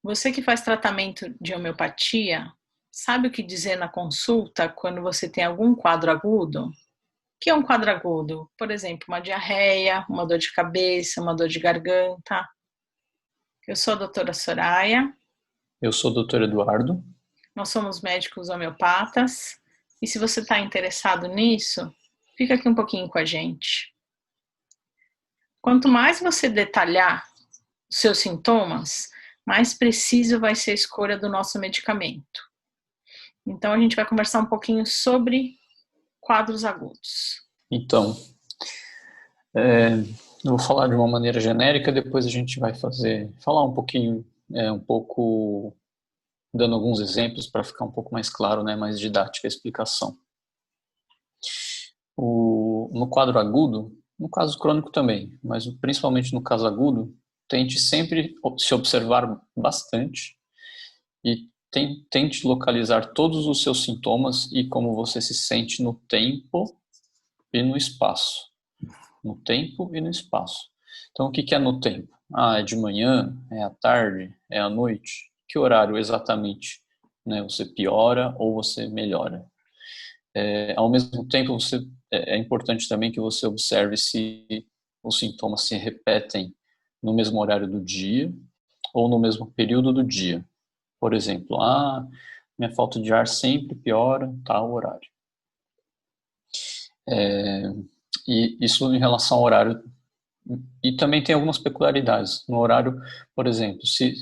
Você que faz tratamento de homeopatia, sabe o que dizer na consulta quando você tem algum quadro agudo? O que é um quadro agudo? Por exemplo, uma diarreia, uma dor de cabeça, uma dor de garganta. Eu sou a doutora Soraya, Eu sou o Dr. Eduardo. nós somos médicos homeopatas e se você está interessado nisso, fica aqui um pouquinho com a gente. Quanto mais você detalhar os seus sintomas, mais preciso vai ser a escolha do nosso medicamento. Então a gente vai conversar um pouquinho sobre quadros agudos. Então, eu vou falar de uma maneira genérica, depois a gente vai falar um pouquinho, um pouco, dando alguns exemplos para ficar um pouco mais claro, né, mais didática a explicação. No quadro agudo, no caso crônico também, mas principalmente no caso agudo, tente sempre se observar bastante e tente localizar todos os seus sintomas e como você se sente no tempo e no espaço. No tempo e no espaço. Então, o que é no tempo? É de manhã, é à tarde, é à noite? Que horário exatamente, né, você piora ou você melhora? Ao mesmo tempo, é importante também que você observe se os sintomas se repetem no mesmo horário do dia ou no mesmo período do dia. Por exemplo, minha falta de ar sempre piora tal horário. E isso em relação ao horário. E também tem algumas peculiaridades. No horário, por exemplo, se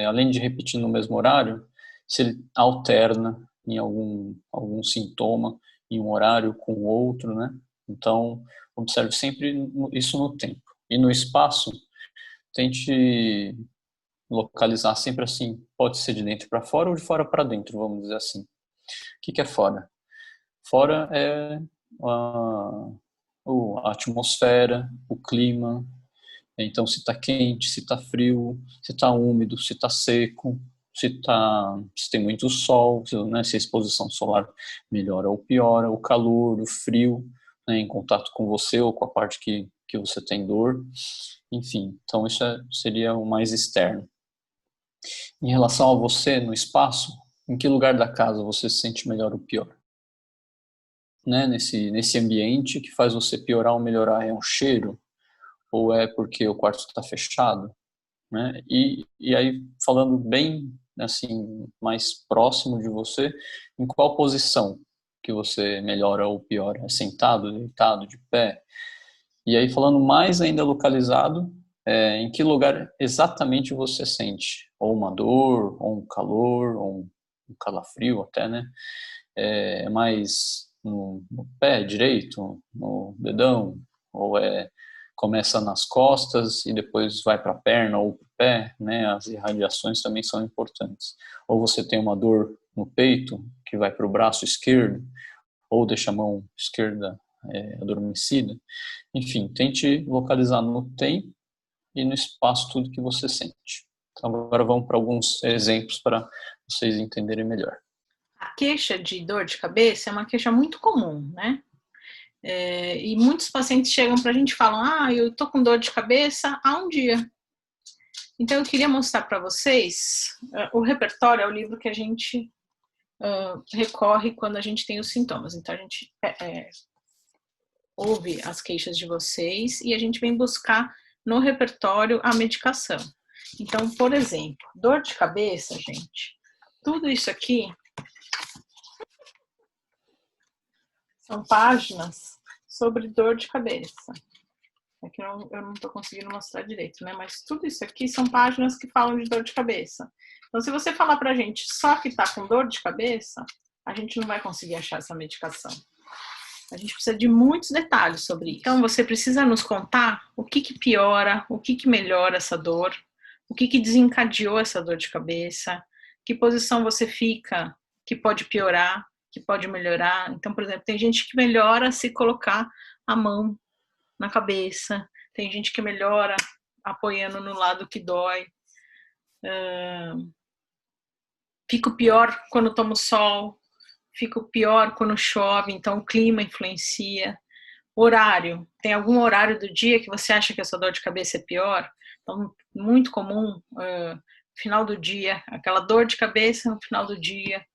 além de repetir no mesmo horário, se ele alterna em algum sintoma em um horário com o outro, né? Então, observe sempre isso no tempo. E no espaço, tente localizar sempre assim, pode ser de dentro para fora ou de fora para dentro, vamos dizer assim. O que é fora? Fora é a, a atmosfera, o clima. Então, se está quente, se está frio, se está úmido, se está seco, se tem muito sol, né, se a exposição solar melhora ou piora, o calor, o frio, né, em contato com você ou com a parte que você tem dor. Enfim, então isso seria o mais externo. Em relação a você no espaço, em que lugar da casa você se sente melhor ou pior? Né, nesse ambiente que faz você piorar ou melhorar, é um cheiro? Ou é porque o quarto está fechado? Né? E aí, falando bem, assim, mais próximo de você, em qual posição que você melhora ou piora? É sentado, deitado, de pé? E aí, falando mais ainda localizado, em que lugar exatamente você sente? Ou uma dor, ou um calor, ou um calafrio até, né? É mais no pé direito, no dedão, ou começa nas costas e depois vai para a perna ou para o pé, né? As irradiações também são importantes. Ou você tem uma dor no peito que vai para o braço esquerdo, ou deixa a mão esquerda adormecida. Enfim, tente localizar no tempo e no espaço tudo que você sente. Então, agora vamos para alguns exemplos para vocês entenderem melhor. A queixa de dor de cabeça é uma queixa muito comum, né? E muitos pacientes chegam para a gente e falam: eu tô com dor de cabeça há um dia. Então eu queria mostrar para vocês o repertório é o livro que a gente recorre quando a gente tem os sintomas. Então a gente ouve as queixas de vocês e a gente vem buscar no repertório a medicação. Então, por exemplo, dor de cabeça, gente, tudo isso aqui são páginas sobre dor de cabeça. Aqui eu não estou conseguindo mostrar direito, né? Mas tudo isso aqui são páginas que falam de dor de cabeça. Então, se você falar pra gente só que tá com dor de cabeça, a gente não vai conseguir achar essa medicação. A gente precisa de muitos detalhes sobre isso. Então, você precisa nos contar o que piora, o que melhora essa dor, o que desencadeou essa dor de cabeça, que posição você fica que pode piorar, que pode melhorar. Então, por exemplo, tem gente que melhora se colocar a mão na cabeça, tem gente que melhora apoiando no lado que dói. Fico pior quando tomo sol, fico pior quando chove, então o clima influencia. Horário, tem algum horário do dia que você acha que a sua dor de cabeça é pior? Então, muito comum final do dia, aquela dor de cabeça no final do dia.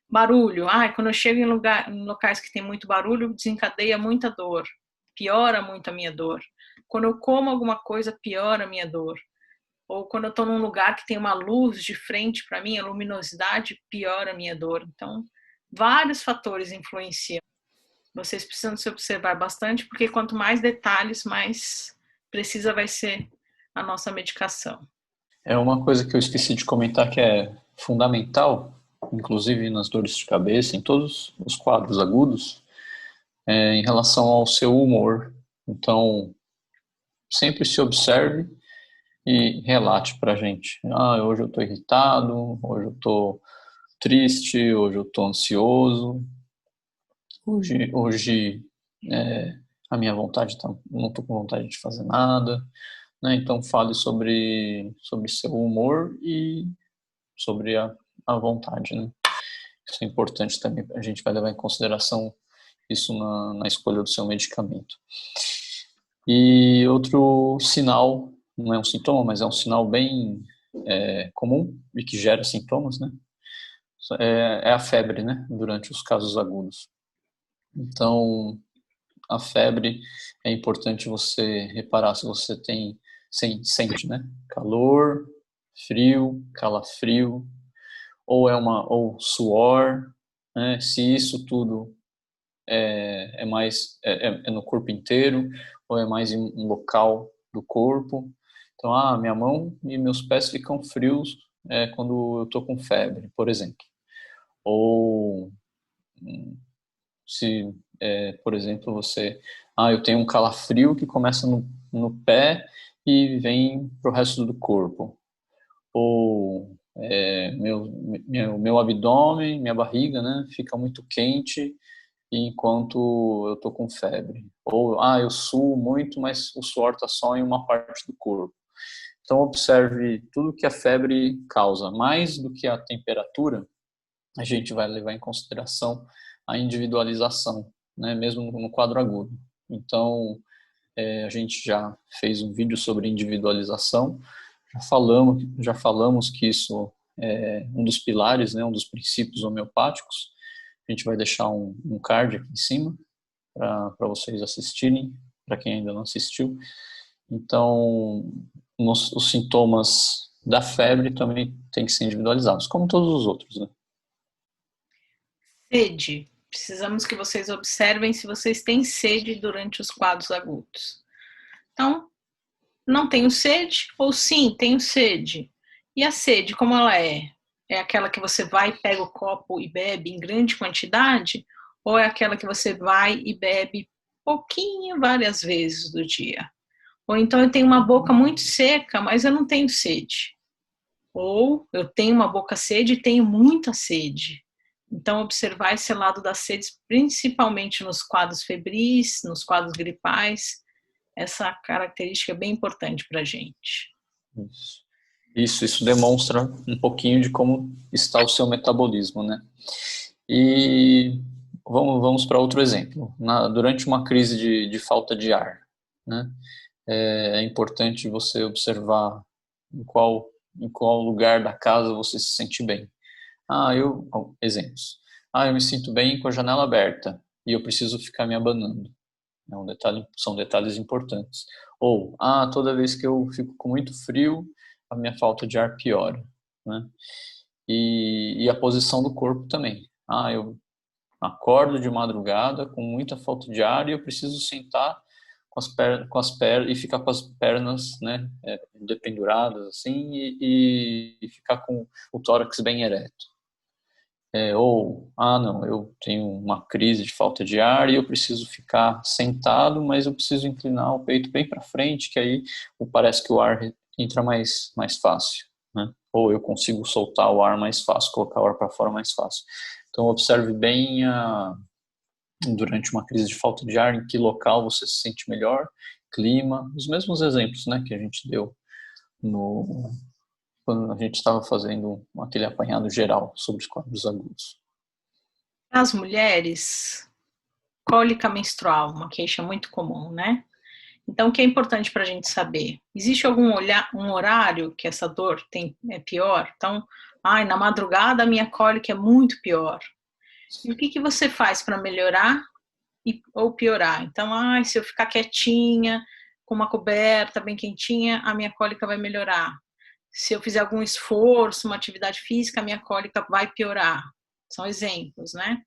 Barulho, quando eu chego em locais que tem muito barulho, desencadeia muita dor, piora muito a minha dor. Quando eu como alguma coisa, piora a minha dor. Ou quando eu estou num lugar que tem uma luz de frente para mim, a luminosidade piora a minha dor. Então, vários fatores influenciam. Vocês precisam se observar bastante, porque quanto mais detalhes, mais precisa vai ser a nossa medicação. É uma coisa que eu esqueci de comentar que é fundamental, inclusive nas dores de cabeça, em todos os quadros agudos, em relação ao seu humor. Então, sempre se observe e relate pra gente. Hoje eu tô irritado, hoje eu tô triste, hoje eu tô ansioso, hoje a minha vontade tá, não tô com vontade de fazer nada, né? Então fale sobre seu humor e sobre a vontade, né? Isso é importante também, a gente vai levar em consideração isso na escolha do seu medicamento. E outro sinal, não é um sintoma, mas é um sinal bem comum e que gera sintomas, né? É a febre, né? Durante os casos agudos. Então, a febre é importante você reparar se você sente, né? Calor, frio, calafrio, ou suor, né? Se isso tudo é mais no corpo inteiro ou é mais em um local do corpo. Então, minha mão e meus pés ficam frios quando eu estou com febre, por exemplo. Ou se, por exemplo, eu tenho um calafrio que começa no pé e vem para o resto do corpo. Ou meu abdômen, minha barriga, né, fica muito quente enquanto eu tô com febre. Ou, eu suo muito, mas o suor tá só em uma parte do corpo. Então, observe tudo que a febre causa. Mais do que a temperatura, a gente vai levar em consideração a individualização, né, mesmo no quadro agudo. Então, a gente já fez um vídeo sobre individualização, já falamos que isso é um dos pilares, né, um dos princípios homeopáticos. A gente vai deixar um card aqui em cima para vocês assistirem, para quem ainda não assistiu. Então, os sintomas da febre também têm que ser individualizados, como todos os outros, né? Sede. Precisamos que vocês observem se vocês têm sede durante os quadros agudos. Então, não tenho sede ou sim, tenho sede. E a sede, como ela é? É aquela que você vai, pega o copo e bebe em grande quantidade? Ou é aquela que você vai e bebe pouquinho várias vezes do dia? Ou então eu tenho uma boca muito seca, mas eu não tenho sede. Ou eu tenho uma boca sede e tenho muita sede. Então, observar esse lado das sedes, principalmente nos quadros febris, nos quadros gripais, essa característica é bem importante para a gente. Isso demonstra um pouquinho de como está o seu metabolismo, né? E vamos para outro exemplo. Durante uma crise de falta de ar, né? É importante você observar em qual lugar da casa você se sente bem. Exemplos. Eu me sinto bem com a janela aberta e eu preciso ficar me abanando. São detalhes importantes. Ou, toda vez que eu fico com muito frio, a minha falta de ar piora, né? E a posição do corpo também. Eu acordo de madrugada com muita falta de ar e eu preciso sentar com as pernas e ficar com as pernas, né, dependuradas assim e ficar com o tórax bem ereto. Não, eu tenho uma crise de falta de ar e eu preciso ficar sentado, mas eu preciso inclinar o peito bem para frente, que aí parece que o ar entra mais fácil, né? Ou eu consigo soltar o ar mais fácil, colocar o ar para fora mais fácil. Então, observe bem durante uma crise de falta de ar, em que local você se sente melhor, clima, os mesmos exemplos, né, que a gente deu quando a gente estava fazendo aquele apanhado geral sobre os quadros agudos. As mulheres, cólica menstrual, uma queixa muito comum, né? Então, o que é importante para a gente saber? Existe algum um horário que essa dor é pior? Então, na madrugada a minha cólica é muito pior. E o que você faz para melhorar ou piorar? Então, se eu ficar quietinha, com uma coberta bem quentinha, a minha cólica vai melhorar. Se eu fizer algum esforço, uma atividade física, a minha cólica vai piorar. São exemplos, né?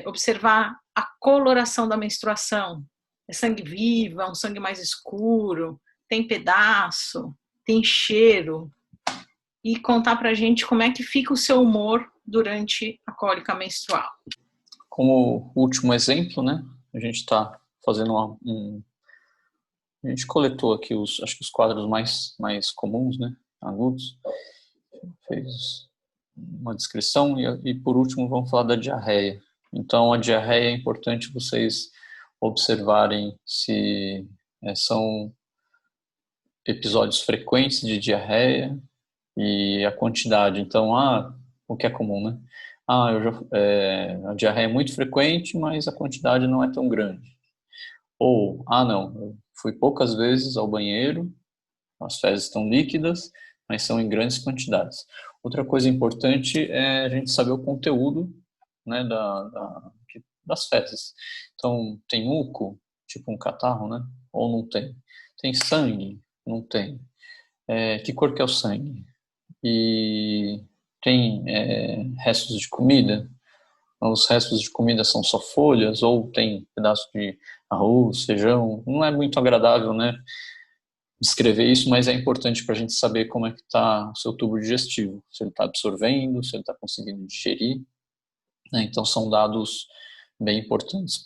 Observar a coloração da menstruação. É sangue vivo, é um sangue mais escuro, tem pedaço, tem cheiro. E contar pra gente como é que fica o seu humor durante a cólica menstrual. Como último exemplo, né? A gente está fazendo a gente coletou aqui acho que os quadros mais comuns, né? Agudos. Fez uma descrição e por último vamos falar da diarreia. Então a diarreia é importante vocês observarem se são episódios frequentes de diarreia e a quantidade. Então, o que é comum, né? A diarreia é muito frequente, mas a quantidade não é tão grande. Ou, não, eu fui poucas vezes ao banheiro, as fezes estão líquidas, mas são em grandes quantidades. Outra coisa importante é a gente saber o conteúdo, né, das fezes. Então, tem muco, tipo um catarro, né? Ou não tem? Tem sangue? Não tem. Que cor que é o sangue? E tem restos de comida? Os restos de comida são só folhas ou tem pedaço de arroz, feijão? Não é muito agradável, né, descrever isso, mas é importante para a gente saber como é que está o seu tubo digestivo, se ele está absorvendo, se ele está conseguindo digerir, né? Então são dados bem importantes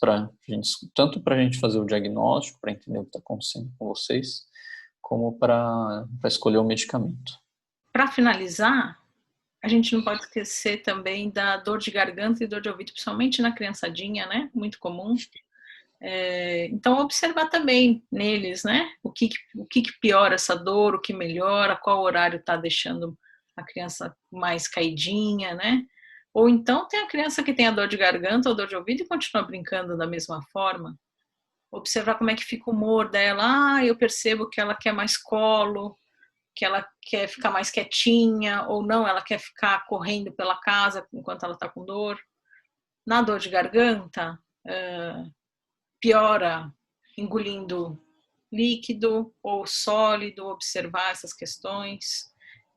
tanto para a gente fazer o diagnóstico, para entender o que está acontecendo com vocês, como para escolher o medicamento. Para finalizar, a gente não pode esquecer também da dor de garganta e dor de ouvido, principalmente na criançadinha, né? Muito comum. Então, observar também neles, né? O que piora essa dor, o que melhora, qual horário está deixando a criança mais caidinha, né? Ou então tem a criança que tem a dor de garganta ou dor de ouvido e continua brincando da mesma forma. Observar como é que fica o humor dela. Eu percebo que ela quer mais colo, que ela quer ficar mais quietinha, ou não, ela quer ficar correndo pela casa enquanto ela está com dor. Na dor de garganta, piora engolindo líquido ou sólido, observar essas questões.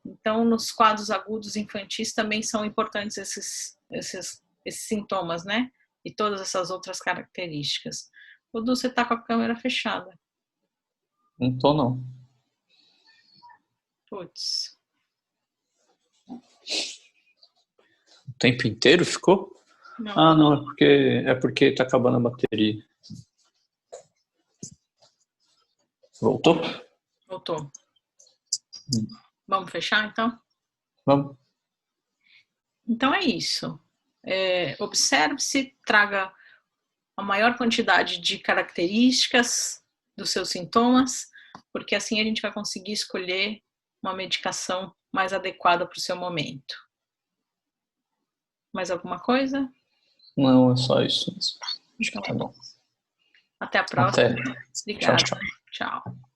Então, nos quadros agudos infantis também são importantes esses sintomas, né? E todas essas outras características. Dudu, você está com a câmera fechada. Não tô, não. Putz. O tempo inteiro ficou? Não. Não, é porque tá acabando a bateria. Voltou? Voltou. Vamos fechar, então? Vamos. Então é isso. Observe-se, traga a maior quantidade de características dos seus sintomas, porque assim a gente vai conseguir escolher uma medicação mais adequada para o seu momento. Mais alguma coisa? Não, é só isso. Acho que tá bom. Até a próxima. Até. Obrigada. Tchau, tchau. Tchau.